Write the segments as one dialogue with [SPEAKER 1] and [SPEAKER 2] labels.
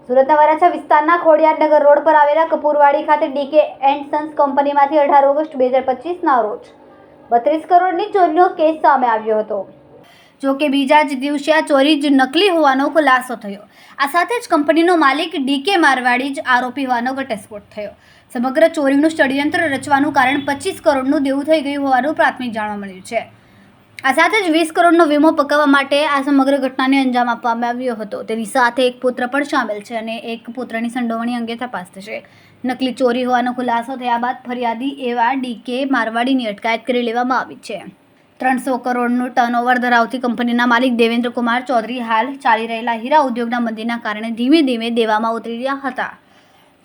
[SPEAKER 1] સુરતના વરાછા વિસ્તારના ખોડિયારનગર રોડ પર આવેલા કપૂરવાડી ખાતે ડીકે એન્ડ સન્સ કંપનીમાંથી 18 ઓગસ્ટ 2025ના રોજ 32 કરોડની ચોરીનો કેસ સામે આવ્યો હતો. જો કે બીજા જ દિવસે આ ચોરી જ નકલી હોવાનો ખુલાસો થયો. આ સાથે જ કંપનીનો માલિક ડીકે મારવાડી જ આરોપી હોવાનો ઘટસ્ફોટ થયો. સમગ્ર ચોરીનું ષડયંત્ર રચવાનું કારણ 25 કરોડનું દેવું થઈ ગયું હોવાનું પ્રાથમિક જાણવા મળ્યું છે. આ સાથે જ 20 કરોડનો વીમો પકાવવા માટે આ સમગ્ર ઘટનાને અંજામ આપવામાં આવ્યો હતો. તેની સાથે એક પુત્ર પણ સામેલ છે અને એક પુત્રની સંડોવણી અંગે તપાસ થશે. નકલી ચોરી હોવાનો ખુલાસો થયા બાદ ફરિયાદી એવા ડીકે મારવાડીની અટકાયત કરી લેવામાં આવી છે. 300 કરોડનું ટર્નઓવર ધરાવતી કંપનીના માલિક દેવેન્દ્ર કુમાર ચૌધરી હાલ ચાલી રહેલા હીરા ઉદ્યોગના મંદીના કારણે ધીમે ધીમે દેવામાં ઉતરી રહ્યા હતા.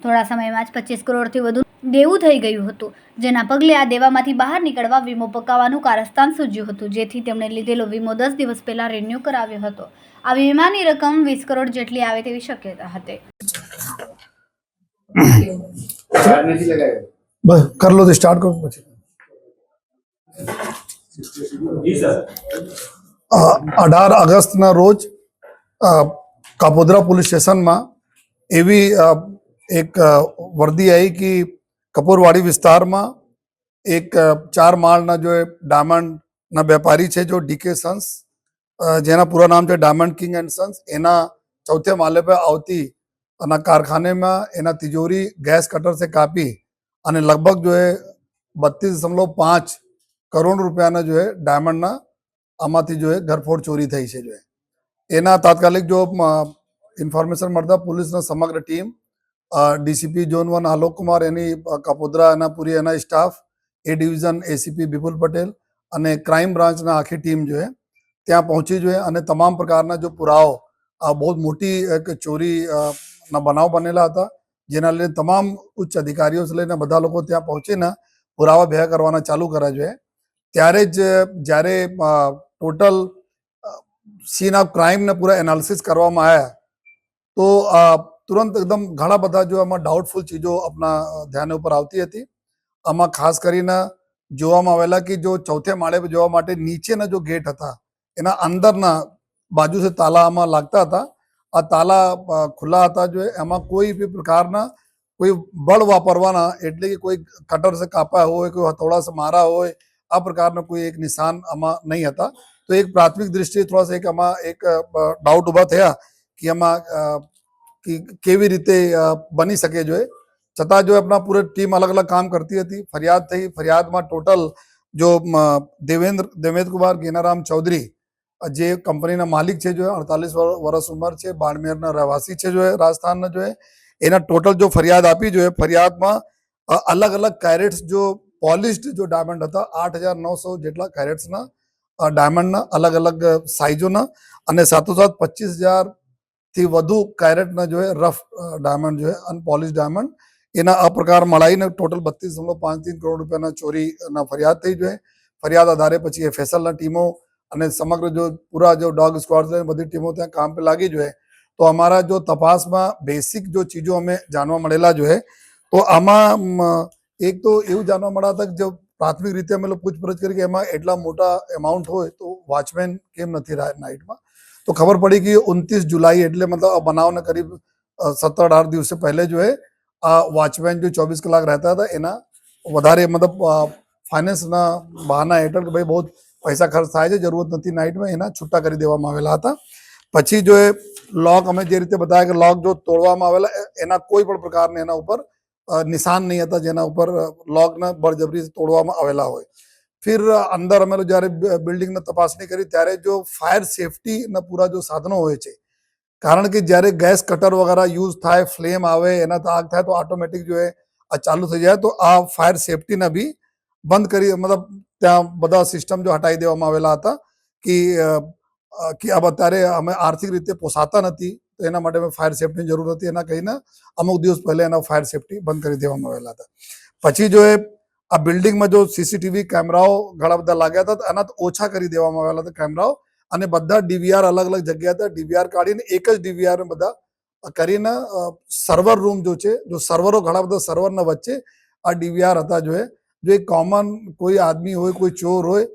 [SPEAKER 1] થોડા સમયમાં જ 25 કરોડથી વધુ દેવું થઈ ગયું હતું, જેના પગલે આ દેવામાંથી બહાર નીકળવા વીમો પકાવવાનું કારસ્તાન સૂજ્યું હતું, જેથી તેમણે લીધેલો વીમો 10 દિવસ પહેલા રિન્યૂ કરાવ્યો હતો. આ વીમાની રકમ 20 કરોડ જેટલી આવે તેવી શક્યતા હતી.
[SPEAKER 2] બસ કર લો તો સ્ટાર્ટ કરો પછી. 18 ઓગસ્ટના રોજ કાપોદ્રા પોલીસ સ્ટેશનમાં એવી એક વર્દી આવી કે કપૂરવાડી વિસ્તારમાં એક 4 માળના જો ડાયમંડના વેપારી છે, જો ડીકે સન્સ, જેના પૂરા નામ છે ડાયમંડ કિંગ એન્ડ સન્સ, એના ચોથે માલે પર આવતી અને કારખાનેમાં એના તિજોરી ગેસ કટર से કાપી અને લગભગ જો 32.5 કરોડ રૂપિયાના જો ડાયમંડના આમાંથી જો ઘરફોડ ચોરી થઈ છે. જો એના તાત્કાલિક જો ઇન્ફોર્મેશન મળતા પોલીસના સમગ્ર team, DCP zone 1 Alok Kumar, એની કાપોદ્રા એના પૂરી એના staff, A division ACP Vipul Patel અને ક્રાઇમ બ્રાન્ચના આખી ટીમ જો ત્યાં પહોંચી જોઈએ અને તમામ પ્રકારના જો પુરાવો, આ બહુ મોટી એક ચોરીના બનાવ બનેલા હતા, જેના લીધે તમામ ઉચ્ચ અધિકારીઓ લઈને બધા લોકો ત્યાં પહોંચીને પુરાવા ભેગા કરવાના ચાલુ કર્યા જોઈએ. ત્યારે જ જ્યારે ટોટલ સીન ઓફ ક્રાઇમને પૂરા એનાલિસિસ કરવામાં આવ્યા તો તુરંત એકદમ ઘણા બધા જો આમાં ડાઉટફુલ ચીજો આપણા ધ્યાન ઉપર આવતી હતી. આમાં ખાસ કરીને જોવામાં આવેલા કે જો ચોથે માળે પર જવા માટે નીચેના જો ગેટ હતા એના અંદરના બાજુ से તાલા આમાં લાગતા હતા. આ તાલા ખુલ્લા હતા. જો એમાં કોઈ બી પ્રકારના કોઈ બળ વાપરવાના, એટલે કે કોઈ કટર से કાપ્યા હોય, કોઈ હથોડા से મારા હોય, આ પ્રકારના કોઈ એક નિશાન આમાં નહીં હતા. તો એક પ્રાથમિક દ્રષ્ટિએ થોડા એક આમાં એક ડાઉટ ઊભા થયા કે આમાં કેવી રીતે બની શકે. જો છતાં જો આપણા પૂરી ટીમ અલગ અલગ કામ કરતી હતી. ફરિયાદ થઈ. ફરિયાદમાં ટોટલ જો દેવેન્દ્ર કુમાર ગેનારામ ચૌધરી, જે કંપનીના માલિક છે, જો 48 વર્ષ ઉંમર છે, બાड़मेरના રહેવાસી છે, જો રાજસ્થાનના, જો એના ટોટલ જો ફરિયાદ આપી, જો ફરિયાદમાં અલગ અલગ કેરેટ્સ જો પોલિશ્ડ જો ડાયમંડ હતા, 8,900 જેટલા કેરેટ્સના ડાયમંડના અલગ અલગ સાઇઝોના અને સાથોસાથ 25,000થી વધુ કેરેટના જો રફ ડાયમંડ જો અનપોલિશ ડાયમંડ, એના આ પ્રકાર મળાઈને ટોટલ 32.53 કરોડ રૂપિયાના ચોરીના ફરિયાદ થઈ. જોઈએ ફરિયાદ આધારે પછી એફએસએલના ટીમો અને સમગ્ર જો પૂરા જો ડોગ સ્ક્વોડ બધી ટીમો ત્યાં કામ पे લાગી. જોઈએ તો અમારા જો તપાસમાં બેસિક જો ચીજો અમે જાણવા મળેલા. જોઈએ તો આમાં એક તો એવું જાણવા મળ્યા હતા કે જો પ્રાથમિક રીતે અમે લોકો પૂછપરછ કરી કે એમાં એટલા મોટા એમાઉન્ટ હોય તો વોચમેન કેમ નથી નાઇટમાં. તો ખબર પડી કે 29 જુલાઈ એટલે મતલબ આ બનાવને કરીબ 17-18 દિવસે પહેલે જો આ વોચમેન જો 24 કલાક રહેતા હતા એના વધારે મતલબ ફાઇનાન્સના બહાના હેઠળ કે ભાઈ બહુ પૈસા ખર્ચ થાય છે, જરૂરત નથી નાઇટમાં, એના છૂટા કરી દેવામાં આવેલા હતા. પછી જો લોક અમે જે રીતે બતાવ્યા કે લોક જો તોડવામાં આવેલા એના કોઈ પણ પ્રકારના એના ઉપર નિશાન નહીં હતા જેના ઉપર લોકને બળજબરીથી તોડવામાં આવેલા હોય. फिर અંદર અમે જ્યારે બિલ્ડિંગની તપાસણી કરી ત્યારે જો ફાયર સેફટીના પૂરા જો સાધનો હોય છે, કારણ કે જ્યારે ગેસ કટર વગેરે યુઝ થાય, ફ્લેમ આવે, એના આગ થાય તો ઓટોમેટિક જો આ ચાલુ થઈ જાય. તો આ ફાયર સેફટીને બી બંધ કરી, મતલબ ત્યાં બધા સિસ્ટમ જો હટાવી દેવામાં આવેલા હતા કે अब અત્યારે અમે આર્થિક રીતે પોસાતા નથી, તો એના માટે અમે ફાયર સેફટીની જરૂર હતી. એના કહીને અમુક દિવસ પહેલે એના ફાયર સેફટી બંધ કરી દેવામાં આવેલા હતા. પછી જો આ બિલ્ડિંગમાં જો સીસીટીવી કેમેરાઓ ઘણા બધા લાગ્યા હતા, એના ઓછા કરી દેવામાં આવેલા હતા કેમેરાઓ, અને બધા ડીવીઆર અલગ અલગ જગ્યા હતા. ડીવીઆર કાઢીને એક જ ડીવીઆર બધા કરીને સર્વર રૂમ જો છે, જો સર્વરો ઘણા બધા સર્વરના વચ્ચે આ ડીવીઆર હતા. જો એક કોમન કોઈ આદમી હોય, કોઈ ચોર હોય,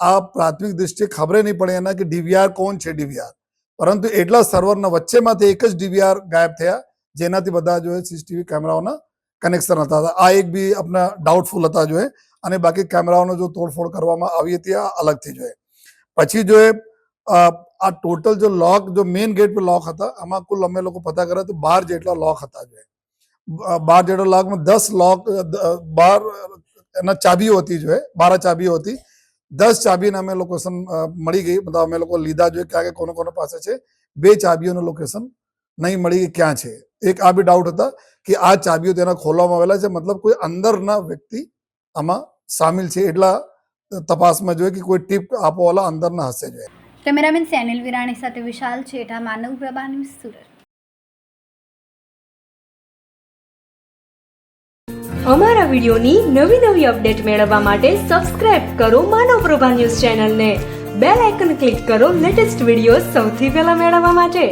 [SPEAKER 2] આ પ્રાથમિક દ્રષ્ટિએ ખબર નહીં પડે એના કે ડીવીઆર કોણ છે ડીવીઆર, પરંતુ એટલા સર્વરના વચ્ચેમાંથી એક જ ડીવીઆર ગાયબ થયા, જેનાથી બધા જો સીસીટીવી કેમેરાઓના કનેક્શન હતા. આ એક બી આપણા ડાઉટફુલ હતા જોઈએ, અને બાકી કેમેરાઓનો જો તોડફોડ કરવામાં આવી હતી આ અલગથી જોઈએ. પછી જો આ ટોટલ જો લોક, જો મેઇન ગેટ પર લોક હતા, આમાં કુલ અમે લોકો પતા કર્યા તો 12 જેટલા લોક હતા જોઈએ. 12 જેટલા લોકમાં 10 લોક 12 એના ચાબીઓ હતી જોઈએ, 12 ચાબીઓ હતી. 10 ચાબીને અમે લોકેશન મળી ગઈ, મતલબ અમે લોકો લીધા જોઈએ ક્યાં કોને કોને પાસે છે. 2 ચાબીઓનું લોકેશન નહીં મળી ગઈ ક્યાં છે. એક આ બી ડાઉટ હતા કે આ ચાબીઓ તેના ખોલવામાં આવેલા છે, મતલબ કોઈ અંદરના વ્યક્તિ આમાં સામેલ છે, એટલા તપાસમાં જોઈએ કે કોઈ ટીપ આપવાવાળા અંદરના હશે જોઈએ.
[SPEAKER 1] કેમેરામેન સેનિલ વિરાણી સાથે વિશાલ છેઠા, માનવ પ્રભા ન્યૂઝ, સુરત.
[SPEAKER 3] અમારા વિડિયોની નવી અપડેટ મેળવવા માટે સબસ્ક્રાઇબ કરો માનવ પ્રભા ન્યૂઝ ચેનલને. બેલ આઇકન ક્લિક કરો લેટેસ્ટ વિડીયો સૌથી પહેલા મેળવવા માટે.